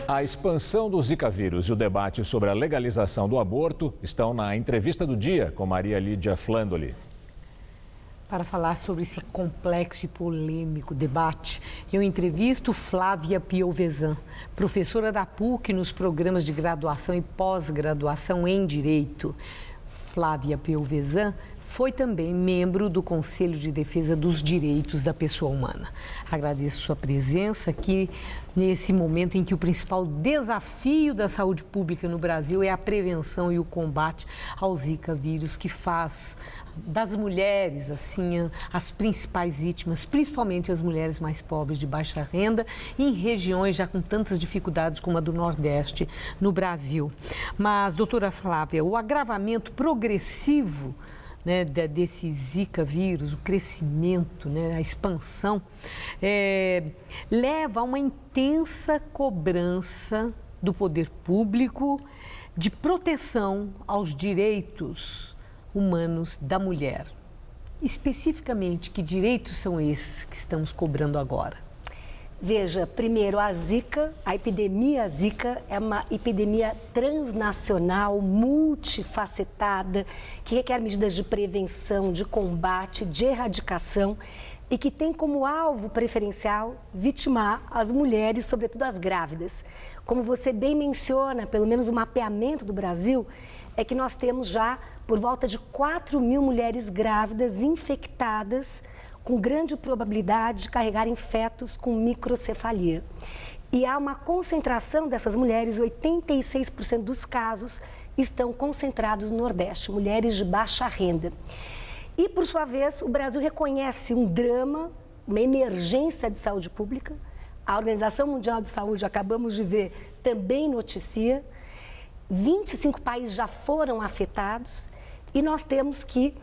A expansão do Zika vírus e o debate sobre a legalização do aborto estão na entrevista do dia com Maria Lídia Flandoli. Para falar sobre esse complexo e polêmico debate, eu entrevisto Flávia Piovesan, professora da PUC nos programas de graduação e pós-graduação em Direito. Flávia Piovesan foi também membro do Conselho de Defesa dos Direitos da Pessoa Humana. Agradeço sua presença aqui nesse momento em que o principal desafio da saúde pública no Brasil é a prevenção e o combate ao Zika vírus, que faz das mulheres, assim, as principais vítimas, principalmente as mulheres mais pobres de baixa renda, em regiões já com tantas dificuldades como a do Nordeste no Brasil. Mas, doutora Flávia, o agravamento progressivo, né, desse Zika vírus, o crescimento, né, a expansão, leva a uma intensa cobrança do poder público de proteção aos direitos humanos da mulher. Especificamente, que direitos são esses que estamos cobrando agora? Veja, primeiro, a epidemia Zika é uma epidemia transnacional, multifacetada, que requer medidas de prevenção, de combate, de erradicação e que tem como alvo preferencial vitimar as mulheres, sobretudo as grávidas. Como você bem menciona, pelo menos o mapeamento do Brasil, é que nós temos já por volta de 4.000 mulheres grávidas infectadas com grande probabilidade de carregarem fetos com microcefalia. E há uma concentração dessas mulheres, 86% dos casos estão concentrados no Nordeste, mulheres de baixa renda. E, por sua vez, o Brasil reconhece um drama, uma emergência de saúde pública. A Organização Mundial de Saúde, acabamos de ver, também noticia. 25 países já foram afetados e nós temos que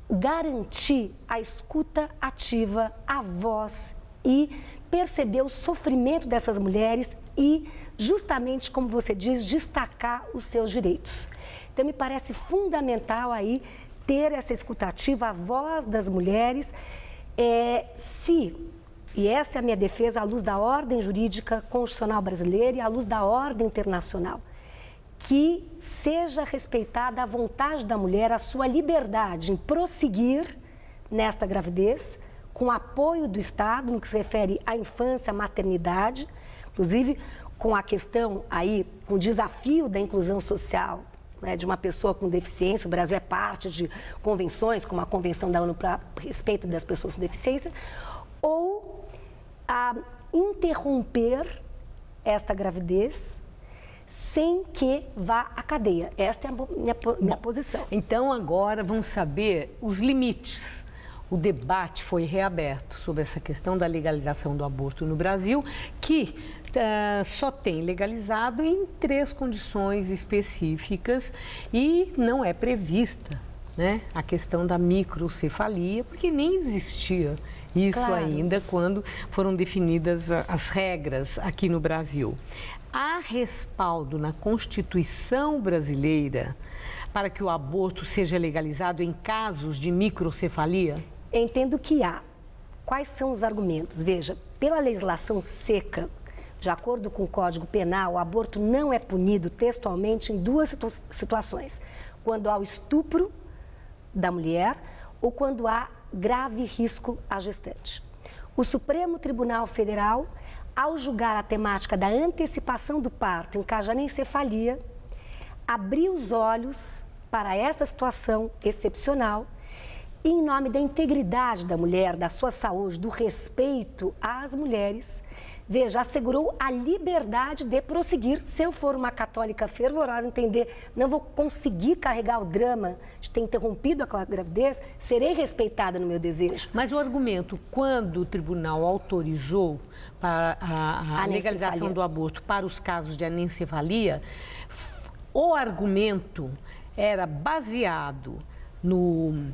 garantir a escuta ativa, a voz e perceber o sofrimento dessas mulheres e, justamente como você diz, destacar os seus direitos. Então, me parece fundamental aí ter essa escuta ativa, a voz das mulheres, e essa é a minha defesa à luz da ordem jurídica constitucional brasileira e à luz da ordem internacional, que seja respeitada a vontade da mulher, a sua liberdade em prosseguir nesta gravidez, com apoio do Estado, no que se refere à infância, à maternidade, inclusive com a questão aí, com o desafio da inclusão social, né, de uma pessoa com deficiência. O Brasil é parte de convenções, como a Convenção da ONU para respeito das pessoas com deficiência, ou a interromper esta gravidez sem que vá à cadeia. Esta é a minha posição. Então, agora vamos saber os limites. O debate foi reaberto sobre essa questão da legalização do aborto no Brasil, que só tem legalizado em 3 condições específicas e não é prevista, né, a questão da microcefalia, porque nem existia isso ainda quando foram definidas as regras aqui no Brasil. Há respaldo na Constituição brasileira para que o aborto seja legalizado em casos de microcefalia? Entendo que há. Quais são os argumentos? Veja, pela legislação seca, de acordo com o Código Penal, o aborto não é punido textualmente em 2 situações: quando há o estupro da mulher ou quando há grave risco à gestante. O Supremo Tribunal Federal, ao julgar a temática da antecipação do parto em caso de anencefalia, abriu os olhos para essa situação excepcional e, em nome da integridade da mulher, da sua saúde, do respeito às mulheres, veja, assegurou a liberdade de prosseguir. Se eu for uma católica fervorosa, entender, não vou conseguir carregar o drama de ter interrompido aquela gravidez, serei respeitada no meu desejo. Mas o argumento, quando o tribunal autorizou para a legalização do aborto para os casos de anencefalia, o argumento era baseado no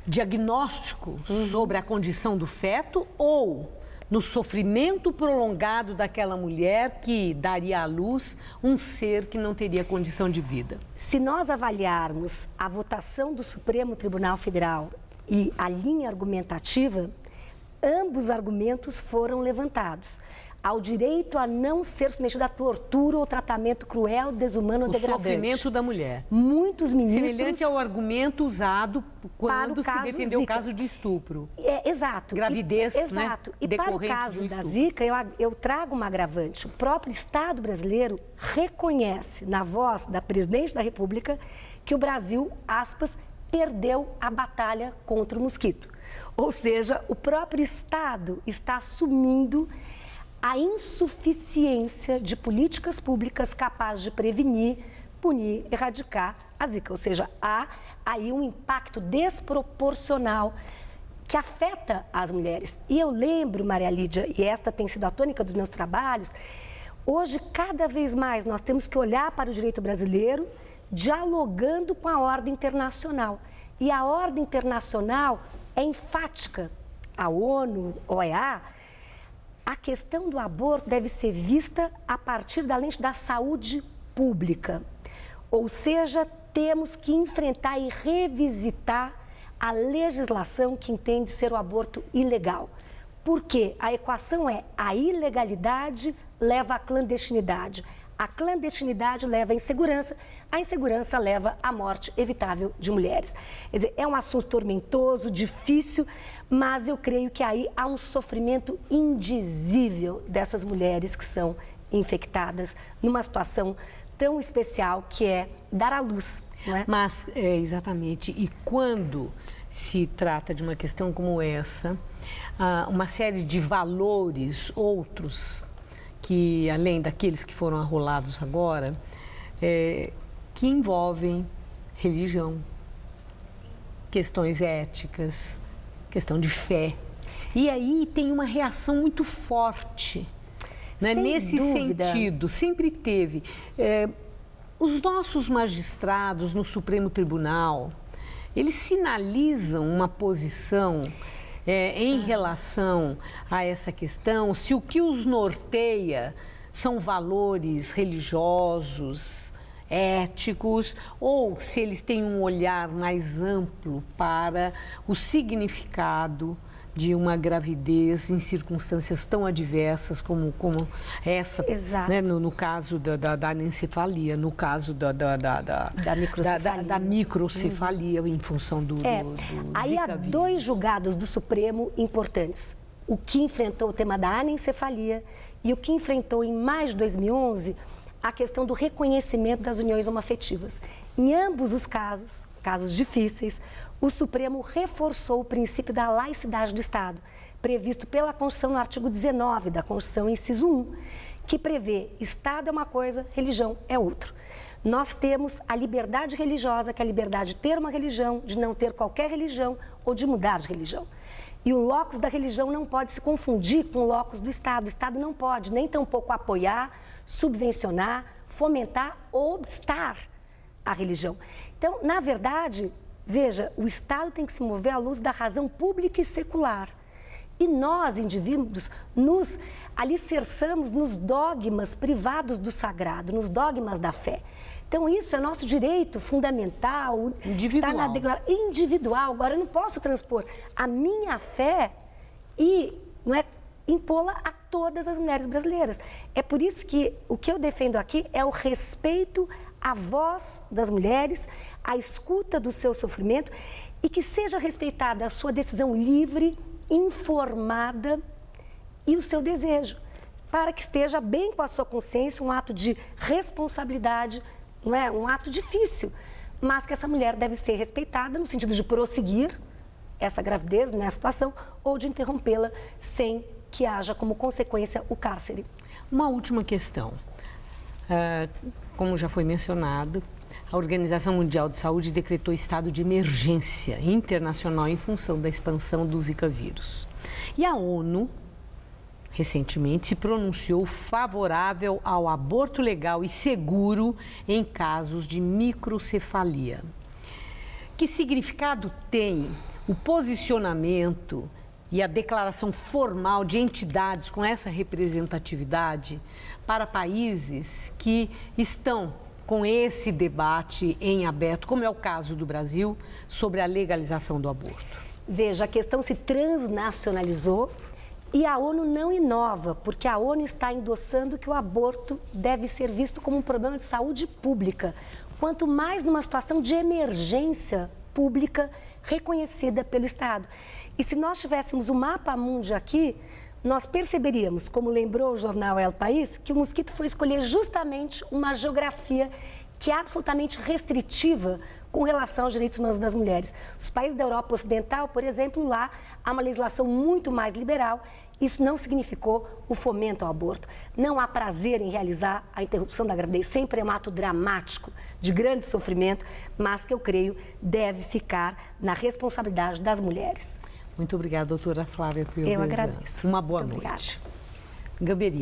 diagnóstico sobre a condição do feto ou no sofrimento prolongado daquela mulher que daria à luz um ser que não teria condição de vida? Se nós avaliarmos a votação do Supremo Tribunal Federal e a linha argumentativa, ambos argumentos foram levantados. ao direito a não ser submetido a tortura ou tratamento cruel, desumano ou degradante. O sofrimento da mulher. Muitos ministros... Semelhante ao argumento usado quando se defendeu o caso de estupro. Exato. Gravidez, exato. E para o caso da Zika, eu trago uma agravante. O próprio Estado brasileiro reconhece, na voz da presidente da República, que o Brasil, aspas, perdeu a batalha contra o mosquito. Ou seja, o próprio Estado está assumindo a insuficiência de políticas públicas capazes de prevenir, punir, erradicar a Zika. Ou seja, há aí um impacto desproporcional que afeta as mulheres. E eu lembro, Maria Lídia, e esta tem sido a tônica dos meus trabalhos, hoje, cada vez mais, nós temos que olhar para o direito brasileiro dialogando com a ordem internacional. E a ordem internacional é enfática. A ONU, OEA, a questão do aborto deve ser vista a partir da lente da saúde pública. Ou seja, temos que enfrentar e revisitar a legislação que entende ser o aborto ilegal. Porque a equação é a ilegalidade leva à clandestinidade. A clandestinidade leva à insegurança, a insegurança leva à morte evitável de mulheres. Quer dizer, é um assunto tormentoso, difícil, mas eu creio que aí há um sofrimento indizível dessas mulheres que são infectadas numa situação tão especial que é dar à luz, não é? Mas, exatamente, e quando se trata de uma questão como essa, uma série de valores, outros, que além daqueles que foram arrolados agora, que envolvem religião, questões éticas, questão de fé. E aí tem uma reação muito forte, né? Nesse sentido, sempre teve. Os nossos magistrados no Supremo Tribunal, eles sinalizam uma posição em relação a essa questão, se o que os norteia são valores religiosos, éticos, ou se eles têm um olhar mais amplo para o significado de uma gravidez em circunstâncias tão adversas como essa, né, no caso da anencefalia, no caso da microcefalia, em função do aí há dois julgados do Supremo importantes. O que enfrentou o tema da anencefalia e o que enfrentou em maio de 2011 a questão do reconhecimento das uniões homoafetivas. Em ambos os casos, casos difíceis, o Supremo reforçou o princípio da laicidade do Estado, previsto pela Constituição no artigo 19 da Constituição, inciso 1, que prevê Estado é uma coisa, religião é outro. Nós temos a liberdade religiosa, que é a liberdade de ter uma religião, de não ter qualquer religião ou de mudar de religião. E o locus da religião não pode se confundir com o locus do Estado. O Estado não pode nem tampouco apoiar, subvencionar, fomentar ou obstar a religião. Então, na verdade, veja, o Estado tem que se mover à luz da razão pública e secular. E nós, indivíduos, nos alicerçamos nos dogmas privados do sagrado, nos dogmas da fé. Então, isso é nosso direito fundamental, individual. Está na declaração individual. Agora, eu não posso transpor a minha fé e impô-la a todas as mulheres brasileiras. É por isso que o que eu defendo aqui é o respeito à voz das mulheres, a escuta do seu sofrimento e que seja respeitada a sua decisão livre, informada e o seu desejo, para que esteja bem com a sua consciência, um ato de responsabilidade, não é? Um ato difícil, mas que essa mulher deve ser respeitada no sentido de prosseguir essa gravidez nessa situação ou de interrompê-la sem que haja como consequência o cárcere. Uma última questão. Como já foi mencionado, a Organização Mundial de Saúde decretou estado de emergência internacional em função da expansão do Zika vírus. E a ONU, recentemente, se pronunciou favorável ao aborto legal e seguro em casos de microcefalia. Que significado tem o posicionamento e a declaração formal de entidades com essa representatividade para países que estão com esse debate em aberto, como é o caso do Brasil, sobre a legalização do aborto? Veja, a questão se transnacionalizou E a ONU não inova, porque a ONU está endossando que o aborto deve ser visto como um problema de saúde pública, quanto mais numa situação de emergência pública reconhecida pelo Estado. E se nós tivéssemos o mapa mundi aqui, nós perceberíamos, como lembrou o jornal El País, que o mosquito foi escolher justamente uma geografia que é absolutamente restritiva com relação aos direitos humanos das mulheres. Os países da Europa Ocidental, por exemplo, lá há uma legislação muito mais liberal. Isso não significou o fomento ao aborto. Não há prazer em realizar a interrupção da gravidez. Sempre é um ato dramático, de grande sofrimento, mas que eu creio deve ficar na responsabilidade das mulheres. Muito obrigada, doutora Flávia Pio. Eu agradeço. Uma boa Muito noite. Obrigada. Gamberi.